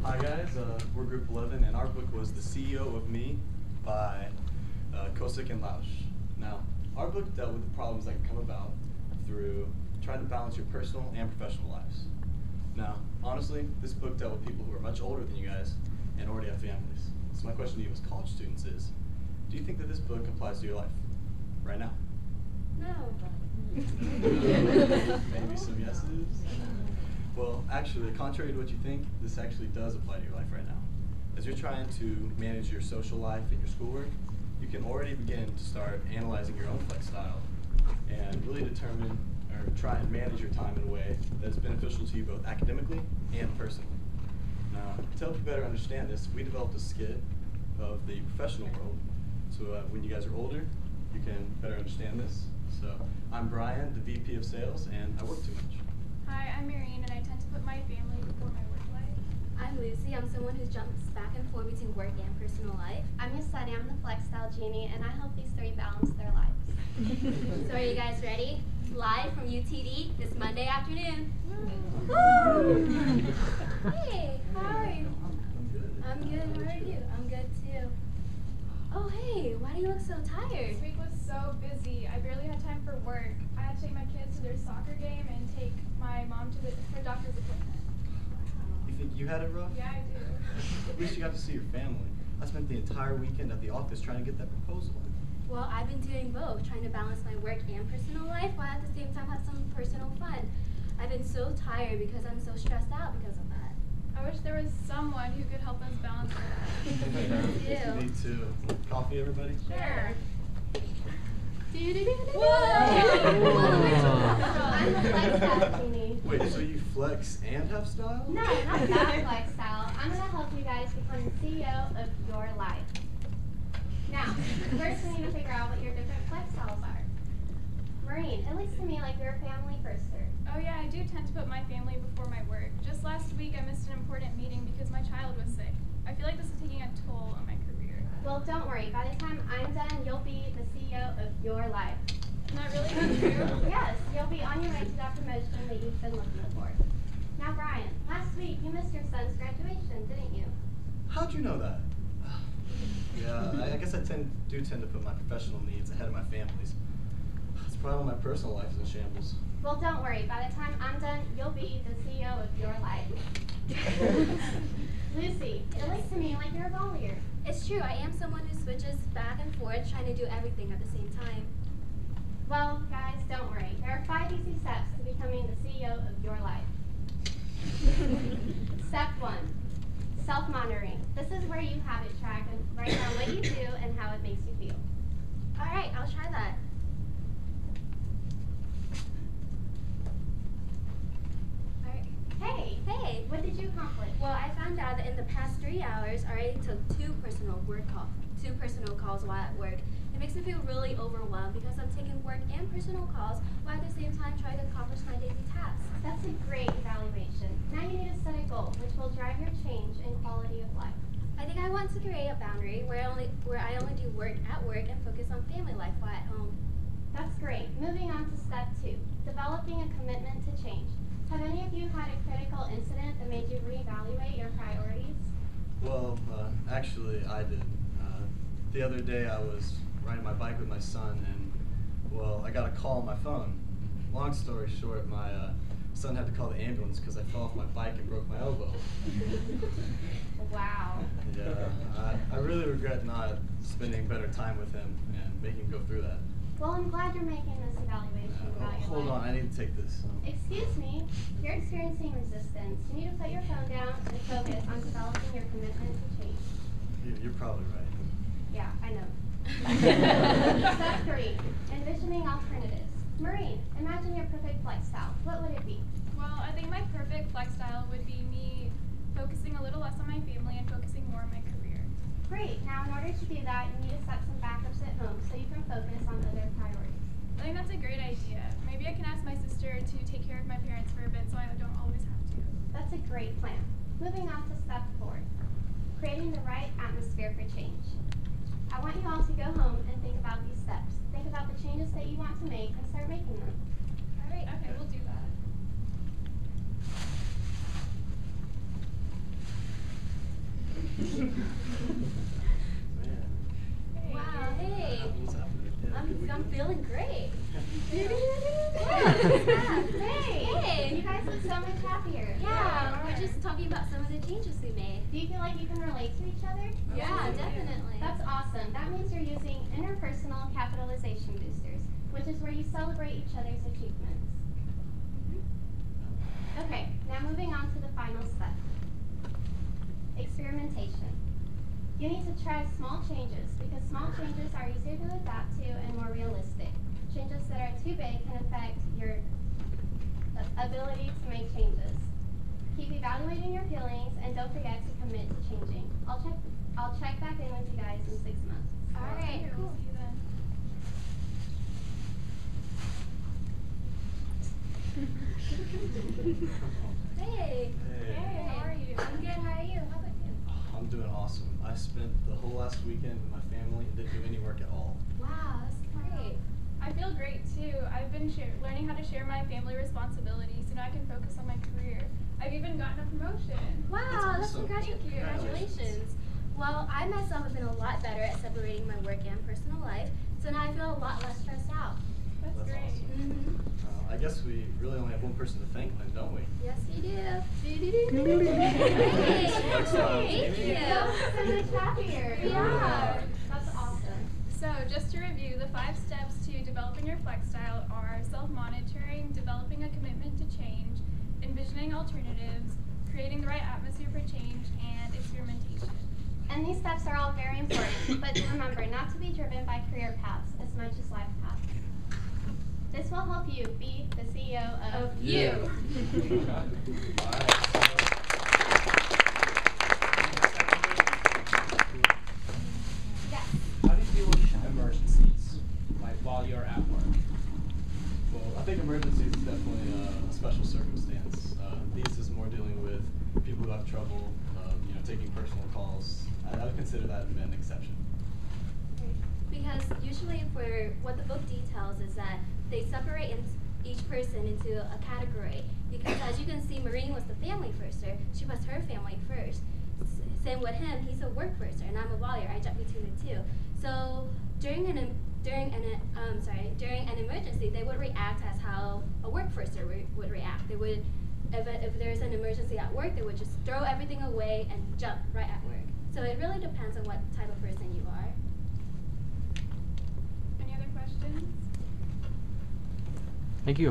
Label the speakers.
Speaker 1: Hi guys, we're Group 11, and our book was The CEO of Me by Kosick and Lausch. Now, our book dealt with the problems that can come about through trying to balance your personal and professional lives. Now, honestly, this book dealt with people who are much older than you guys and already have families. So my question to you as college students is, do you think that this book applies to your life right now?
Speaker 2: No.
Speaker 1: Maybe some yeses? Well, actually, contrary to what you think, this actually does apply to your life right now. As you're trying to manage your social life and your schoolwork, you can already begin to start analyzing your own flex style and really determine or try and manage your time in a way that's beneficial to you both academically and personally. Now, to help you better understand this, we developed a skit of the professional world, so when you guys are older, you can better understand this. So, I'm Brian, the VP of Sales, and I work too much.
Speaker 3: Hi, I'm Marine, and I tend to put my family before my work life.
Speaker 2: I'm Lucy. I'm someone who jumps back and forth between work and personal life.
Speaker 4: I'm Yasani. I'm the Flex Style Genie, and I help these three balance their lives.
Speaker 2: So are you guys ready? Live from UTD this Monday afternoon.
Speaker 4: Woo! Hey, how are you?
Speaker 1: I'm good.
Speaker 2: I'm good. How are you? I'm good too. Oh, hey, why do you look so tired?
Speaker 3: This week was so busy. I barely had time for work. I had to take my kids to their soccer game and take my mom to her doctor's appointment.
Speaker 1: You think you had it rough?
Speaker 3: Yeah, I do.
Speaker 1: At least you got to see your family. I spent the entire weekend at the office trying to get that proposal in.
Speaker 2: Well, I've been doing both, trying to balance my work and personal life while at the same time have some personal fun. I've been so tired because I'm so stressed out because of that.
Speaker 3: I wish there was someone who could help us balance it.
Speaker 1: Me too. Coffee, everybody?
Speaker 3: Sure.
Speaker 4: I'm the Flex Style Genie.
Speaker 1: Wait, so you flex and have style?
Speaker 4: No, not that Flex Style. I'm going to help you guys become the CEO of your life. Now, first we need to figure out what your different flex styles are. Marine, it looks to me like you're a family firster.
Speaker 3: Oh yeah, I do tend to put my family before my work. Just last week I missed an important meeting because my child was sick. I feel like this is taking a toll on my career.
Speaker 4: Well, don't worry. By the time I'm done, you'll be the CEO of your life.
Speaker 3: Isn't that really true?
Speaker 4: Yes, you'll be on your way to that promotion that you've been looking for. Now, Brian, last week you missed your son's graduation, didn't you?
Speaker 1: How'd you know that? Yeah, I guess I do tend to put my professional needs ahead of my family's. It's probably why my personal life is in shambles.
Speaker 4: Well, don't worry. By the time I'm done, you'll be the CEO of your life. Lucy, it looks to me like you're a volunteer.
Speaker 2: It's true, I am someone who switches back and forth trying to do everything at the same time.
Speaker 4: Well, guys, don't worry. There are 5 easy steps to becoming the CEO of your life. Step 1, self-monitoring. This is where you habit track and write down what you do and how it makes you feel.
Speaker 2: All right, I'll try that.
Speaker 4: Hey, what did you accomplish?
Speaker 2: Well, I found out that in the past 3 hours, I already took two personal calls while at work. It makes me feel really overwhelmed because I'm taking work and personal calls while at the same time trying to accomplish my daily tasks.
Speaker 4: That's a great evaluation. Now you need to set a goal, which will drive your change in quality of life.
Speaker 2: I think I want to create a boundary where I only do work at work and focus on family life while at home.
Speaker 4: That's great. Moving on to step 2, developing a commitment to change. Have any of you had a critical incident that made you reevaluate your priorities?
Speaker 1: Well, actually, I did. The other day I was riding my bike with my son, and, well, I got a call on my phone. Long story short, my son had to call the ambulance because I fell off my bike and broke my elbow.
Speaker 4: Wow.
Speaker 1: Yeah, I really regret not spending better time with him and making him go through that.
Speaker 4: Well, I'm glad you're making this evaluation about your
Speaker 1: Hold
Speaker 4: life.
Speaker 1: on, I need to take this.
Speaker 4: Excuse me, you're experiencing resistance. You need to put your phone down and focus on developing your commitment to change.
Speaker 1: You're probably right.
Speaker 4: Yeah, I know. Step 3, envisioning alternatives. Marine, imagine your perfect flex style. What would it be?
Speaker 3: Well, I think my perfect flex style would be me focusing a little less on my family and focusing more on my career.
Speaker 4: Great. Now, in order to do that, you need to set some backups at home so you can focus on other priorities.
Speaker 3: I think that's a great idea. Maybe I can ask my sister to take care of my parents for a bit so I don't always have to.
Speaker 4: That's a great plan. Moving on to step 4, creating the right atmosphere for change. I want you all to go home and think about these steps. Think about the changes that you want to make and start making them.
Speaker 3: All right, okay, we'll do that.
Speaker 2: just talking about some of the changes we made.
Speaker 4: Do you feel like you can relate to each other?
Speaker 2: Yeah,
Speaker 1: Absolutely.
Speaker 2: definitely.
Speaker 4: That's awesome. That means you're using interpersonal capitalization boosters, which is where you celebrate each other's achievements. Okay, now moving on to the final step. Experimentation. You need to try small changes because small changes are easier to adapt to and more realistic. Changes that are too big can affect your ability to make changes. Keep evaluating your feelings and don't forget to commit to changing. I'll check back in with you guys in 6 months.
Speaker 2: Alright,
Speaker 3: We'll
Speaker 2: cool.
Speaker 3: see you then.
Speaker 2: Hey.
Speaker 3: Hey, how are you?
Speaker 2: I'm good, how are you? How about you?
Speaker 1: I'm doing awesome. I spent the whole last weekend with my family and didn't do any work at all.
Speaker 2: Wow, that's great.
Speaker 3: I feel great too. I've been learning how to share my family responsibilities so now I can focus on my career. I've even gotten a promotion.
Speaker 2: Wow, that's
Speaker 1: awesome.
Speaker 3: Thank you.
Speaker 2: Congratulations. Well, I myself have been a lot better at separating my work and personal life, so now I feel a lot less stressed out.
Speaker 3: That's
Speaker 1: That's
Speaker 3: great.
Speaker 1: awesome.
Speaker 2: Mm-hmm.
Speaker 1: I guess we really only have one person to thank, then, don't we?
Speaker 2: Yes, you do.
Speaker 1: Lifestyle.
Speaker 2: Thank you.
Speaker 4: So much happier.
Speaker 2: We are.
Speaker 4: That's awesome.
Speaker 3: So, just to review, the 5 steps to developing your flex style are self-monitoring, developing a commitment to change, envisioning alternatives, creating the right atmosphere for change, and experimentation.
Speaker 4: And these steps are all very important, but remember not to be driven by career paths as much as life paths. This will help you be the CEO of
Speaker 1: you.
Speaker 4: Yes.
Speaker 5: How do you deal with emergencies, like while you're at work?
Speaker 1: Well, I think emergency is definitely a special circumstance. These is more dealing with people who have trouble, taking personal calls. I would consider that an exception.
Speaker 2: Because usually what the book details is that they separate each person into a category. Because as you can see, Maureen was the family firster. She puts her family first. Same with him, he's a work firster, and I'm a volunteer. I jump between the two. So during an emergency, they would react as how a work firster would react. They would, if there's an emergency at work, they would just throw everything away and jump right at work. So it really depends on what type of person you are.
Speaker 3: Any other questions?
Speaker 5: Thank you.